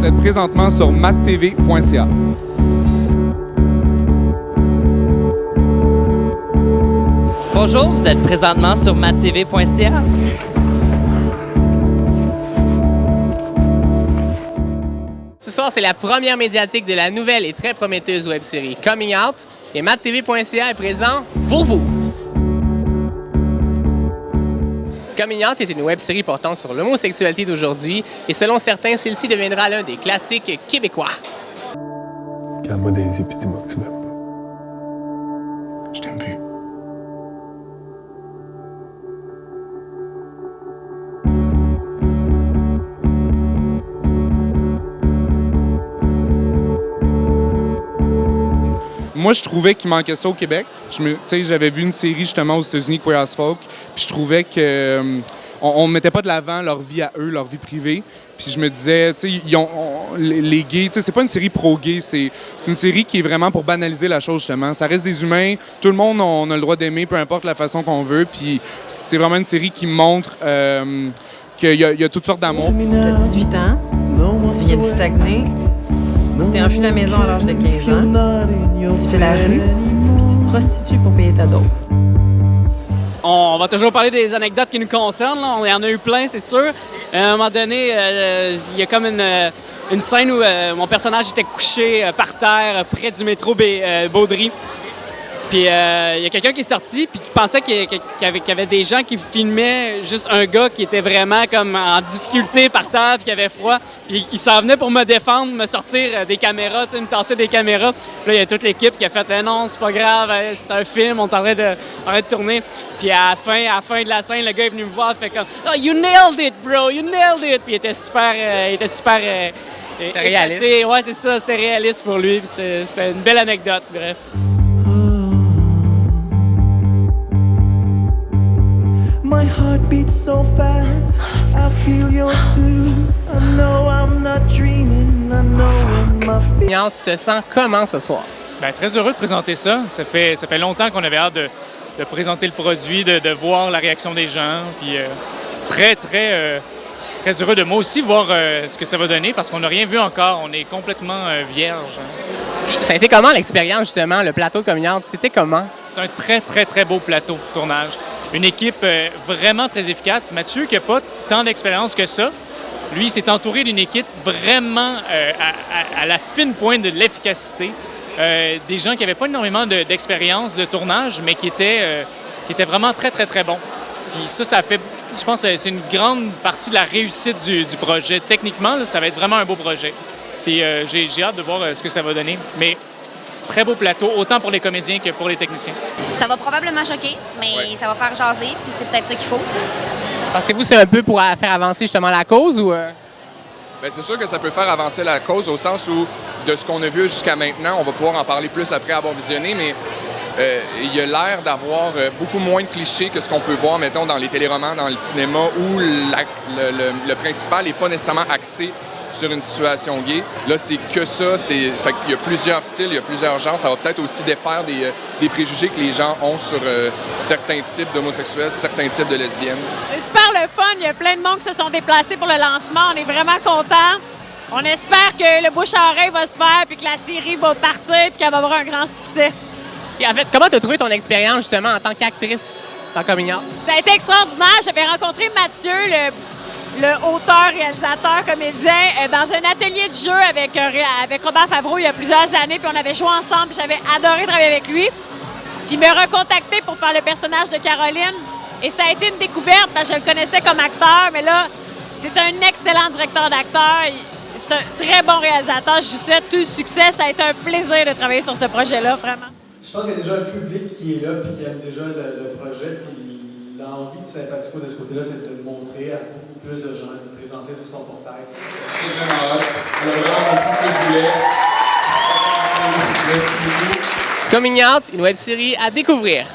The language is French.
Vous êtes présentement sur mattv.ca. Bonjour, vous êtes présentement sur mattv.ca. Ce soir, c'est la première médiatique de la nouvelle et très prometteuse web-série Coming Out et mattv.ca est présent pour vous. Coming Out est une web-série portant sur l'homosexualité d'aujourd'hui et selon certains, celle-ci deviendra l'un des classiques québécois. Regarde-moi dans les yeux et dis-moi que tu m'aimes pas. Je t'aime plus. Moi, je trouvais qu'il manquait ça au Québec. J'avais vu une série justement aux États-Unis, Queer as Folk, puis je trouvais que on mettait pas de l'avant leur vie à eux, leur vie privée. Puis je me disais, les gays, c'est pas une série pro-gay, c'est une série qui est vraiment pour banaliser la chose justement. Ça reste des humains, tout le monde on a le droit d'aimer, peu importe la façon qu'on veut. Puis c'est vraiment une série qui montre qu'il y a toutes sortes d'amour. Tu as 18 ans, tu viens du Saguenay, tu t'es enfui de la maison à l'âge de 15 ans, tu fais la rue, puis tu te prostitues pour payer ta dope. On va toujours parler des anecdotes qui nous concernent. Là. On y en a eu plein, c'est sûr. À un moment donné, il y a comme une scène où mon personnage était couché par terre près du métro Baudry. Puis il y a quelqu'un qui est sorti puis qui pensait qu'il y avait des gens qui filmaient juste un gars qui était vraiment comme en difficulté par terre puis qui avait froid. Puis il s'en venait pour me défendre, me sortir des caméras, me tasser des caméras. Puis là, il y a toute l'équipe qui a fait « Non, c'est pas grave, c'est un film, on est en train de tourner. » Puis à la fin de la scène, le gars est venu me voir, fait comme « Oh, you nailed it, bro, you nailed it! » Puis il était super C'était réaliste. Ouais, c'est ça, c'était réaliste pour lui. Puis c'était une belle anecdote, bref. My heart beats so fast, I feel yours too. I know I'm not dreaming, I know my feet. Coming Out, tu te sens comment ce soir? Bien, très heureux de présenter ça. Ça fait longtemps qu'on avait hâte de présenter le produit, de voir la réaction des gens. Puis très heureux de moi aussi voir ce que ça va donner parce qu'on n'a rien vu encore. On est complètement vierge. Ça a été comment l'expérience justement, le plateau de Coming Out? C'était comment? C'est un très beau plateau de tournage. Une équipe vraiment très efficace. Mathieu, qui n'a pas tant d'expérience que ça, lui, il s'est entouré d'une équipe vraiment à la fine pointe de l'efficacité. Des gens qui n'avaient pas énormément d'expérience de tournage, mais qui étaient vraiment très bons. Puis ça fait, je pense que c'est une grande partie de la réussite du projet. Techniquement, là, ça va être vraiment un beau projet. Puis j'ai hâte de voir ce que ça va donner. Mais très beau plateau, autant pour les comédiens que pour les techniciens. Ça va probablement choquer, mais ça va faire jaser, puis c'est peut-être ça qu'il faut. Pensez-vous que c'est un peu pour faire avancer justement la cause ou... Bien, c'est sûr que ça peut faire avancer la cause au sens où, de ce qu'on a vu jusqu'à maintenant, on va pouvoir en parler plus après avoir visionné, mais il y a l'air d'avoir beaucoup moins de clichés que ce qu'on peut voir, mettons, dans les téléromans, dans le cinéma, où le principal n'est pas nécessairement axé sur une situation gay. Là, c'est que ça. Il y a plusieurs styles, il y a plusieurs genres. Ça va peut-être aussi défaire des préjugés que les gens ont sur certains types d'homosexuels, certains types de lesbiennes. C'est super le fun. Il y a plein de monde qui se sont déplacés pour le lancement. On est vraiment contents. On espère que le bouche à oreille va se faire puis que la série va partir puis qu'elle va avoir un grand succès. Et en fait, comment tu as trouvé ton expérience justement en tant qu'actrice dans Coming Out? Ça a été extraordinaire. J'avais rencontré Mathieu, le auteur, réalisateur, comédien, dans un atelier de jeu avec Robert Favreau il y a plusieurs années, puis on avait joué ensemble, puis j'avais adoré travailler avec lui. Puis il m'a recontacté pour faire le personnage de Caroline. Et ça a été une découverte, parce que je le connaissais comme acteur, mais là, c'est un excellent directeur d'acteur. C'est un très bon réalisateur. Je vous souhaite tout le succès. Ça a été un plaisir de travailler sur ce projet-là, vraiment. Je pense qu'il y a déjà un public qui est là, puis qui aime déjà le projet, puis l'envie de Sympathico de ce côté-là, c'est de le montrer à beaucoup plus de gens, de le présenter sur son portail. C'est vraiment hot. On a vraiment compris ce que je voulais. Merci beaucoup. Coming Out, une web-série à découvrir.